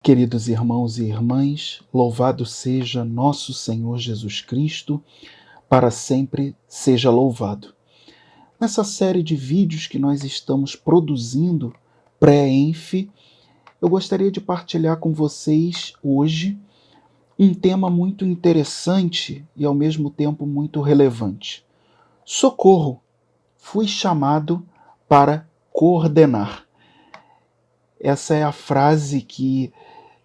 Queridos irmãos e irmãs, louvado seja nosso Senhor Jesus Cristo, para sempre seja louvado. Nessa série de vídeos que nós estamos produzindo, pré-ENF, eu gostaria de partilhar com vocês hoje um tema muito interessante e ao mesmo tempo muito relevante. Socorro! Fui chamado para coordenar. Essa é a frase que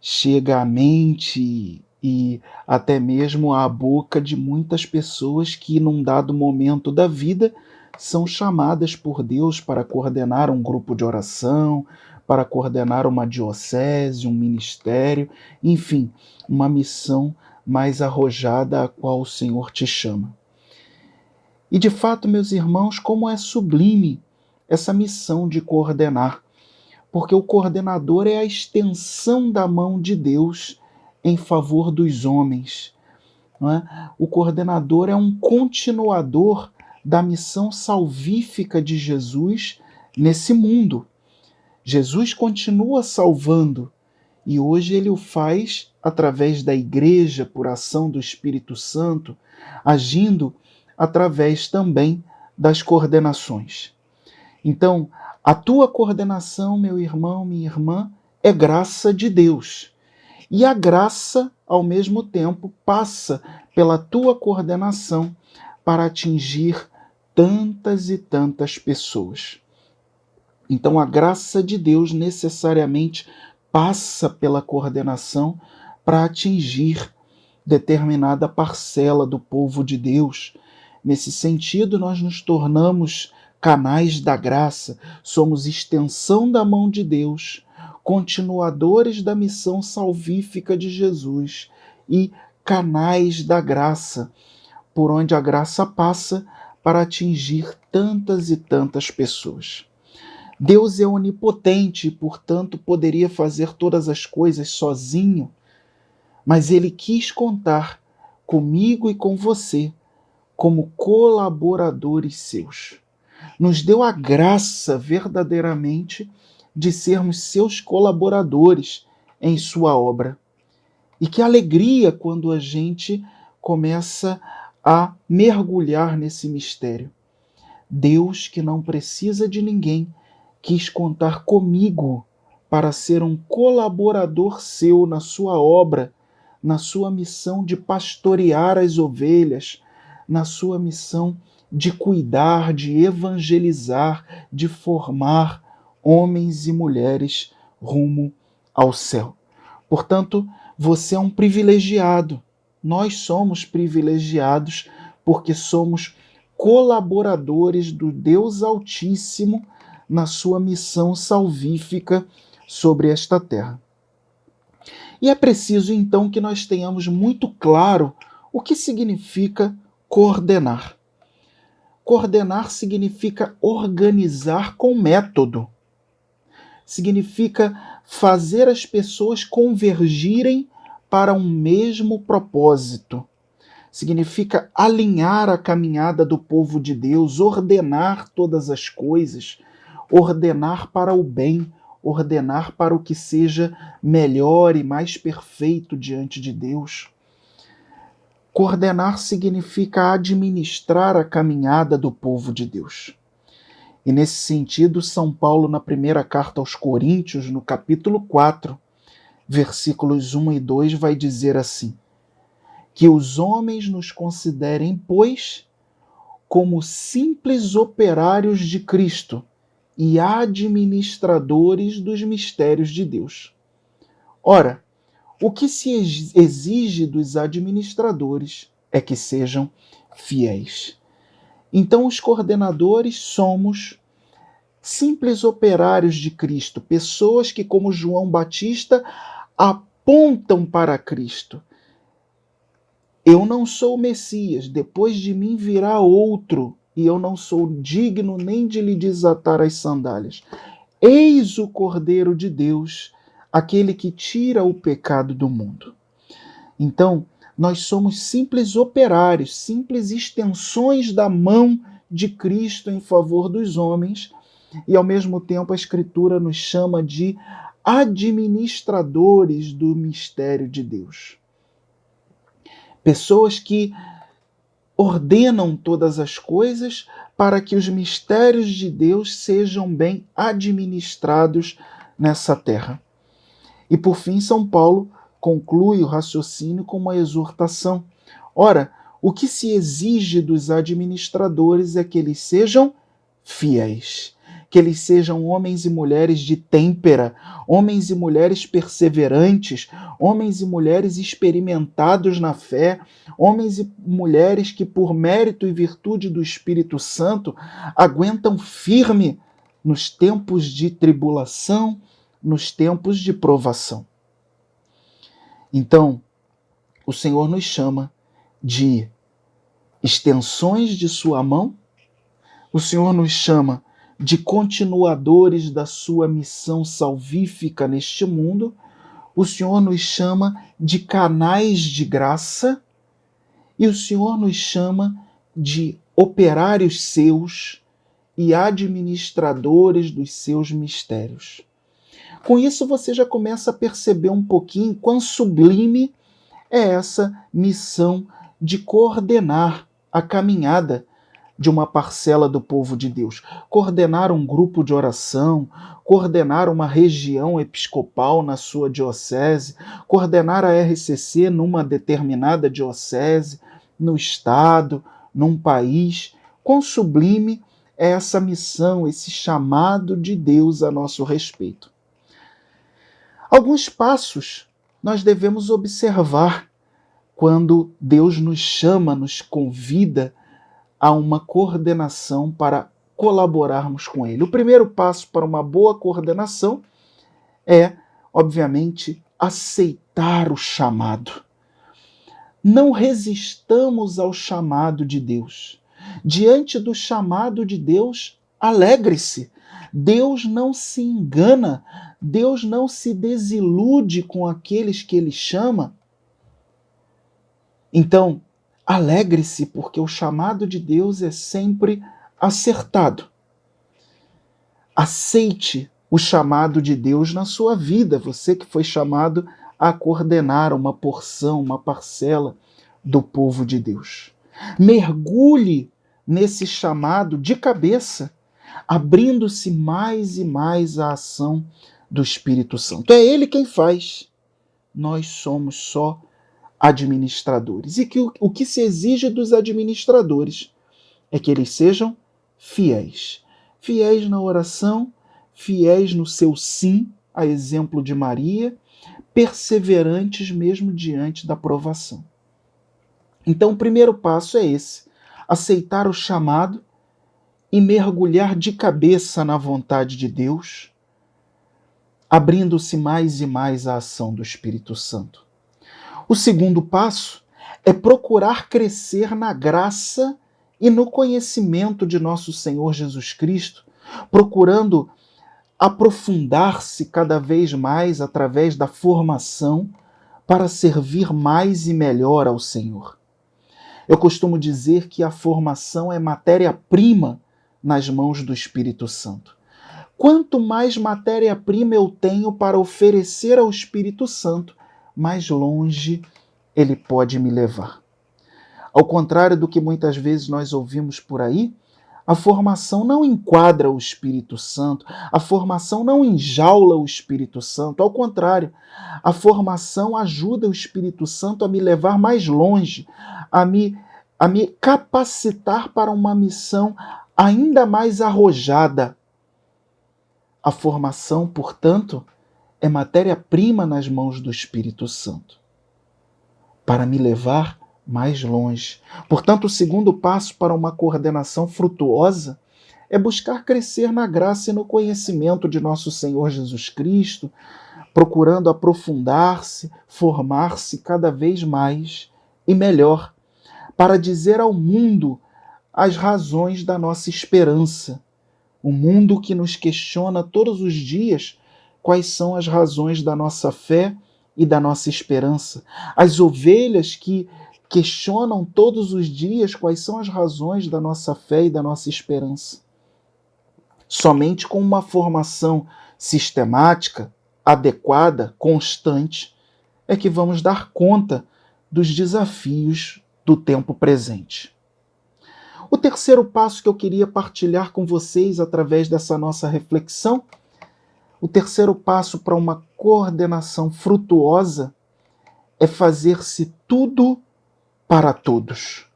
chega à mente e até mesmo à boca de muitas pessoas que, num dado momento da vida, são chamadas por Deus para coordenar um grupo de oração, para coordenar uma diocese, um ministério, enfim, uma missão mais arrojada a qual o Senhor te chama. E de fato, meus irmãos, como é sublime essa missão de coordenar, porque o coordenador é a extensão da mão de Deus em favor dos homens. Não é? O coordenador é um continuador da missão salvífica de Jesus nesse mundo. Jesus continua salvando e hoje ele o faz através da igreja, por ação do Espírito Santo, agindo através também das coordenações. Então, a tua coordenação, meu irmão, minha irmã, é graça de Deus. E a graça, ao mesmo tempo, passa pela tua coordenação para atingir tantas e tantas pessoas. Então, a graça de Deus necessariamente passa pela coordenação para atingir determinada parcela do povo de Deus. Nesse sentido, nós nos tornamos canais da graça, somos extensão da mão de Deus, continuadores da missão salvífica de Jesus e canais da graça, por onde a graça passa para atingir tantas e tantas pessoas. Deus é onipotente e, portanto, poderia fazer todas as coisas sozinho, mas Ele quis contar comigo e com você como colaboradores seus. Nos deu a graça verdadeiramente de sermos seus colaboradores em sua obra. E que alegria quando a gente começa a mergulhar nesse mistério. Deus, que não precisa de ninguém, quis contar comigo para ser um colaborador seu na sua obra, na sua missão de pastorear as ovelhas, na sua missão de cuidar, de evangelizar, de formar homens e mulheres rumo ao céu. Portanto, você é um privilegiado. Nós somos privilegiados porque somos colaboradores do Deus Altíssimo na sua missão salvífica sobre esta terra. E é preciso, então, que nós tenhamos muito claro o que significa coordenar. Coordenar significa organizar com método. Significa fazer as pessoas convergirem para um mesmo propósito. Significa alinhar a caminhada do povo de Deus, ordenar todas as coisas, ordenar para o bem, ordenar para o que seja melhor e mais perfeito diante de Deus. Coordenar significa administrar a caminhada do povo de Deus. E nesse sentido, São Paulo, na primeira carta aos Coríntios, no capítulo 4, versículos 1 e 2, vai dizer assim: que os homens nos considerem, pois, como simples operários de Cristo e administradores dos mistérios de Deus. Ora, o que se exige dos administradores é que sejam fiéis. Então, os coordenadores somos simples operários de Cristo, pessoas que, como João Batista, apontam para Cristo. Eu não sou o Messias, depois de mim virá outro, e eu não sou digno nem de lhe desatar as sandálias. Eis o Cordeiro de Deus, aquele que tira o pecado do mundo. Então, nós somos simples operários, simples extensões da mão de Cristo em favor dos homens, e ao mesmo tempo a Escritura nos chama de administradores do mistério de Deus. Pessoas que ordenam todas as coisas para que os mistérios de Deus sejam bem administrados nessa terra. E por fim, São Paulo conclui o raciocínio com uma exortação. Ora, o que se exige dos administradores é que eles sejam fiéis, que eles sejam homens e mulheres de têmpera, homens e mulheres perseverantes, homens e mulheres experimentados na fé, homens e mulheres que, por mérito e virtude do Espírito Santo, aguentam firme nos tempos de tribulação, nos tempos de provação. Então, o Senhor nos chama de extensões de sua mão, o Senhor nos chama de continuadores da sua missão salvífica neste mundo, o Senhor nos chama de canais de graça e o Senhor nos chama de operários seus e administradores dos seus mistérios. Com isso você já começa a perceber um pouquinho quão sublime é essa missão de coordenar a caminhada de uma parcela do povo de Deus, coordenar um grupo de oração, coordenar uma região episcopal na sua diocese, coordenar a RCC numa determinada diocese, no estado, num país. Quão sublime é essa missão, esse chamado de Deus a nosso respeito. Alguns passos nós devemos observar quando Deus nos chama, nos convida a uma coordenação para colaborarmos com Ele. O primeiro passo para uma boa coordenação é, obviamente, aceitar o chamado. Não resistamos ao chamado de Deus. Diante do chamado de Deus, alegre-se. Deus não se engana, Deus não se desilude com aqueles que Ele chama. Então, alegre-se, porque o chamado de Deus é sempre acertado. Aceite o chamado de Deus na sua vida, você que foi chamado a coordenar uma porção, uma parcela do povo de Deus. Mergulhe nesse chamado de cabeça, abrindo-se mais e mais à ação do Espírito Santo. É Ele quem faz. Nós somos só administradores. E que o que se exige dos administradores é que eles sejam fiéis. Fiéis na oração, fiéis no seu sim, a exemplo de Maria, perseverantes mesmo diante da provação. Então o primeiro passo é esse: aceitar o chamado e mergulhar de cabeça na vontade de Deus, abrindo-se mais e mais à ação do Espírito Santo. O segundo passo é procurar crescer na graça e no conhecimento de nosso Senhor Jesus Cristo, procurando aprofundar-se cada vez mais através da formação para servir mais e melhor ao Senhor. Eu costumo dizer que a formação é matéria-prima nas mãos do Espírito Santo. Quanto mais matéria-prima eu tenho para oferecer ao Espírito Santo, mais longe ele pode me levar. Ao contrário do que muitas vezes nós ouvimos por aí, a formação não enquadra o Espírito Santo, a formação não enjaula o Espírito Santo, ao contrário, a formação ajuda o Espírito Santo a me levar mais longe, a me capacitar para uma missão ainda mais arrojada. A formação, portanto, é matéria-prima nas mãos do Espírito Santo, para me levar mais longe. Portanto, o segundo passo para uma coordenação frutuosa é buscar crescer na graça e no conhecimento de nosso Senhor Jesus Cristo, procurando aprofundar-se, formar-se cada vez mais e melhor, para dizer ao mundo as razões da nossa esperança. O mundo que nos questiona todos os dias quais são as razões da nossa fé e da nossa esperança. As ovelhas que questionam todos os dias quais são as razões da nossa fé e da nossa esperança. Somente com uma formação sistemática, adequada, constante, é que vamos dar conta dos desafios do tempo presente. O terceiro passo que eu queria partilhar com vocês através dessa nossa reflexão, o terceiro passo para uma coordenação frutuosa é fazer-se tudo para todos.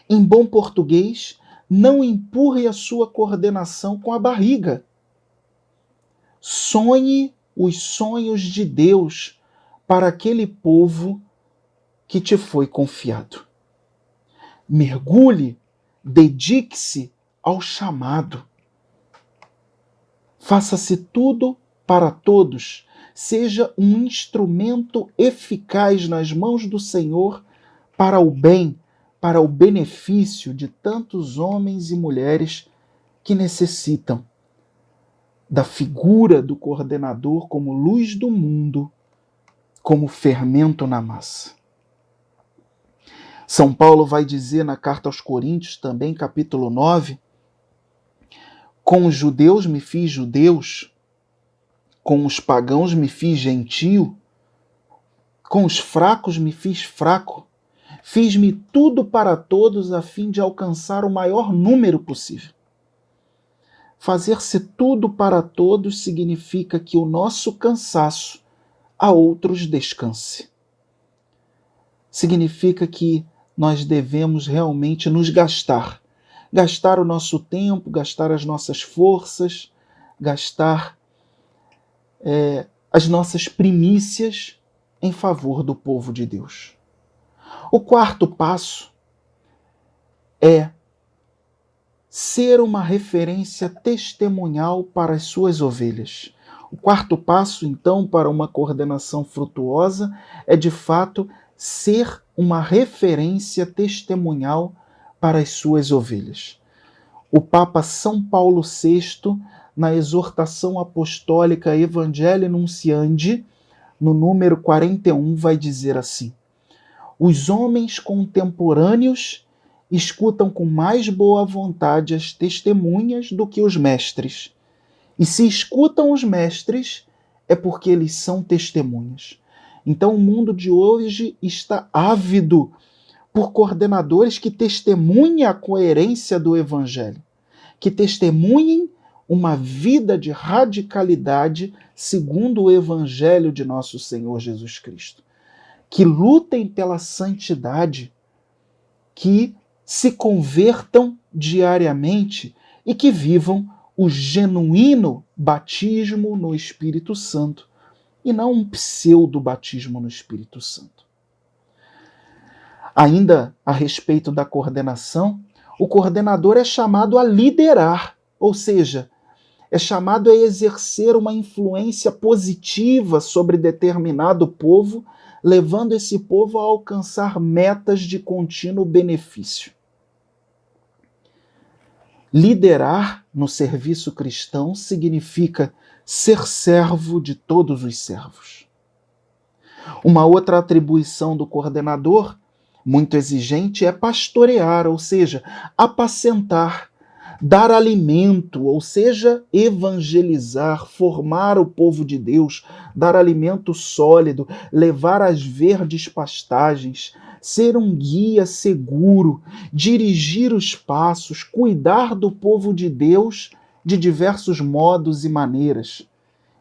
Em bom português, não empurre a sua coordenação com a barriga. Sonhe os sonhos de Deus para aquele povo que te foi confiado. Mergulhe, dedique-se ao chamado. Faça-se tudo para todos. Seja um instrumento eficaz nas mãos do Senhor para o bem, para o benefício de tantos homens e mulheres que necessitam da figura do coordenador como luz do mundo, como fermento na massa. São Paulo vai dizer na carta aos Coríntios, também capítulo 9, com os judeus me fiz judeus, com os pagãos me fiz gentio, com os fracos me fiz fraco, fiz-me tudo para todos a fim de alcançar o maior número possível. Fazer-se tudo para todos significa que o nosso cansaço a outros descanse. Significa que nós devemos realmente nos gastar o nosso tempo, gastar as nossas forças, gastar as nossas primícias em favor do povo de Deus. O quarto passo é ser uma referência testemunhal para as suas ovelhas. O quarto passo, então, para uma coordenação frutuosa é, de fato, ser uma referência testemunhal para as suas ovelhas. O Papa São Paulo VI, na exortação apostólica Evangelii Nunciandi, no número 41, vai dizer assim: os homens contemporâneos escutam com mais boa vontade as testemunhas do que os mestres. E se escutam os mestres, é porque eles são testemunhas. Então o mundo de hoje está ávido por coordenadores que testemunhem a coerência do Evangelho, que testemunhem uma vida de radicalidade segundo o Evangelho de nosso Senhor Jesus Cristo, que lutem pela santidade, que se convertam diariamente e que vivam o genuíno batismo no Espírito Santo e não um pseudo-batismo no Espírito Santo. Ainda a respeito da coordenação, o coordenador é chamado a liderar, ou seja, é chamado a exercer uma influência positiva sobre determinado povo, levando esse povo a alcançar metas de contínuo benefício. Liderar no serviço cristão significa ser servo de todos os servos. Uma outra atribuição do coordenador, muito exigente, é pastorear, ou seja, apacentar, dar alimento, ou seja, evangelizar, formar o povo de Deus, dar alimento sólido, levar às verdes pastagens, ser um guia seguro, dirigir os passos, cuidar do povo de Deus de diversos modos e maneiras,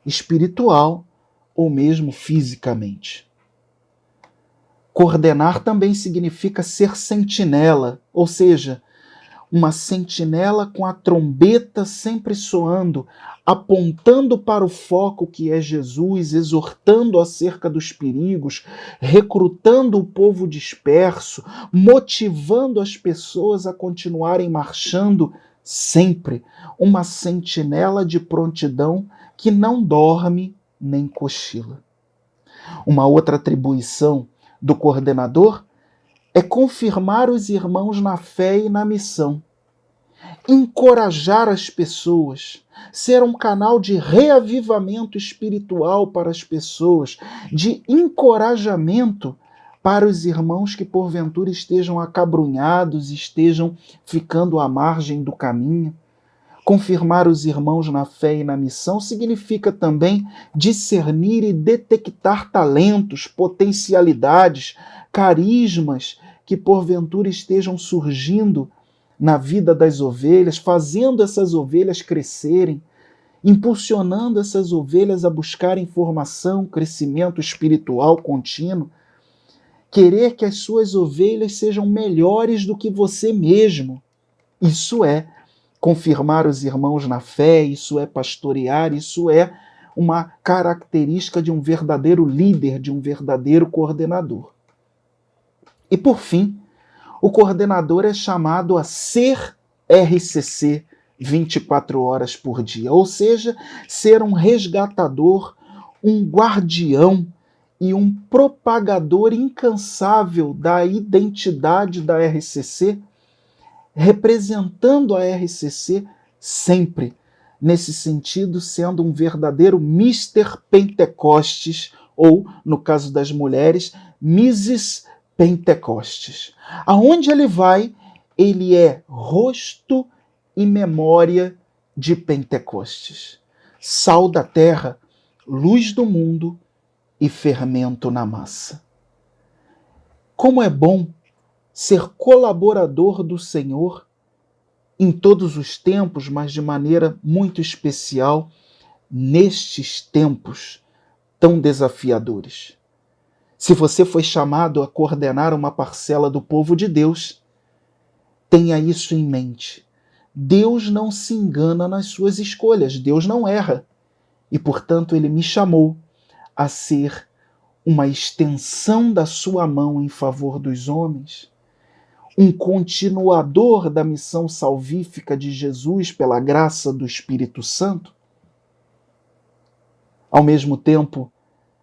espiritual ou mesmo fisicamente. Coordenar também significa ser sentinela, ou seja, uma sentinela com a trombeta sempre soando, apontando para o foco que é Jesus, exortando acerca dos perigos, recrutando o povo disperso, motivando as pessoas a continuarem marchando sempre. Uma sentinela de prontidão que não dorme nem cochila. Uma outra atribuição do coordenador é confirmar os irmãos na fé e na missão, encorajar as pessoas, ser um canal de reavivamento espiritual para as pessoas, de encorajamento para os irmãos que porventura estejam acabrunhados, estejam ficando à margem do caminho. Confirmar os irmãos na fé e na missão significa também discernir e detectar talentos, potencialidades, carismas que porventura estejam surgindo na vida das ovelhas, fazendo essas ovelhas crescerem, impulsionando essas ovelhas a buscarem formação, crescimento espiritual contínuo, querer que as suas ovelhas sejam melhores do que você mesmo. Isso é confirmar os irmãos na fé, isso é pastorear, isso é uma característica de um verdadeiro líder, de um verdadeiro coordenador. E por fim, o coordenador é chamado a ser RCC 24 horas por dia, ou seja, ser um resgatador, um guardião e um propagador incansável da identidade da RCC, representando a RCC sempre, nesse sentido, sendo um verdadeiro Mr. Pentecostes, ou, no caso das mulheres, Mrs. Pentecostes. Aonde ele vai, ele é rosto e memória de Pentecostes. Sal da terra, luz do mundo e fermento na massa. Como é bom ser colaborador do Senhor em todos os tempos, mas de maneira muito especial nestes tempos tão desafiadores. Se você foi chamado a coordenar uma parcela do povo de Deus, tenha isso em mente. Deus não se engana nas suas escolhas, Deus não erra. E, portanto, ele me chamou a ser uma extensão da sua mão em favor dos homens, um continuador da missão salvífica de Jesus pela graça do Espírito Santo, ao mesmo tempo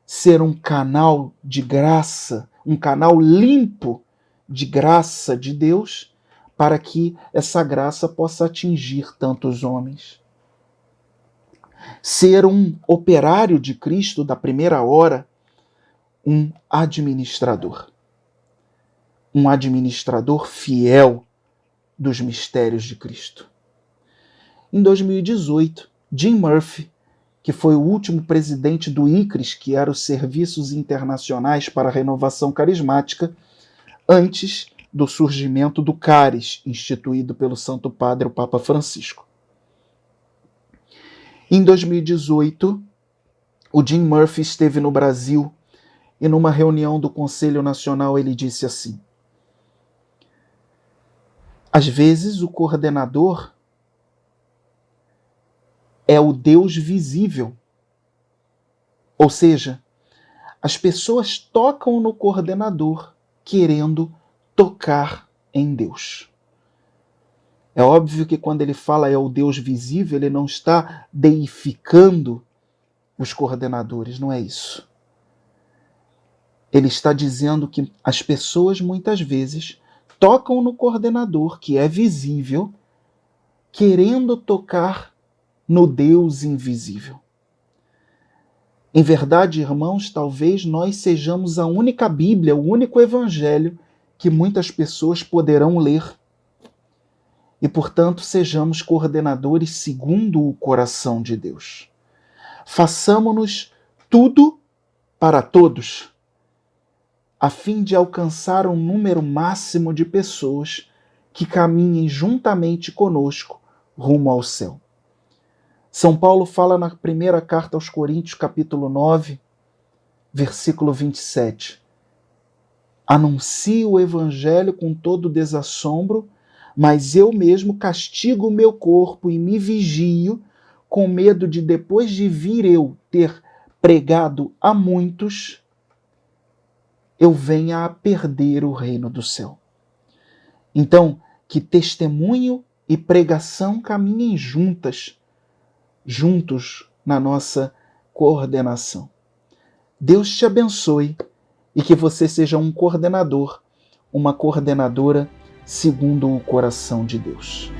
ser um canal de graça, um canal limpo de graça de Deus, para que essa graça possa atingir tantos homens. Ser um operário de Cristo da primeira hora, um administrador fiel dos mistérios de Cristo. Em 2018, Jim Murphy, que foi o último presidente do ICRIS, que era os Serviços Internacionais para a Renovação Carismática, antes do surgimento do CARES, instituído pelo Santo Padre, o Papa Francisco. Em 2018, o Jim Murphy esteve no Brasil e numa reunião do Conselho Nacional ele disse assim: às vezes o coordenador é o Deus visível. Ou seja, as pessoas tocam no coordenador querendo tocar em Deus. É óbvio que quando ele fala é o Deus visível, ele não está deificando os coordenadores, não é isso. Ele está dizendo que as pessoas muitas vezes tocam no coordenador, que é visível, querendo tocar no Deus invisível. Em verdade, irmãos, talvez nós sejamos a única Bíblia, o único Evangelho que muitas pessoas poderão ler. E, portanto, sejamos coordenadores segundo o coração de Deus. Façamo-nos tudo para todos, a fim de alcançar um número máximo de pessoas que caminhem juntamente conosco rumo ao céu. São Paulo fala na primeira carta aos Coríntios, capítulo 9, versículo 27. Anuncio o evangelho com todo desassombro, mas eu mesmo castigo o meu corpo e me vigio, com medo de depois de vir eu ter pregado a muitos, eu venha a perder o reino do céu. Então, que testemunho e pregação caminhem juntos na nossa coordenação. Deus te abençoe e que você seja um coordenador, uma coordenadora segundo o coração de Deus.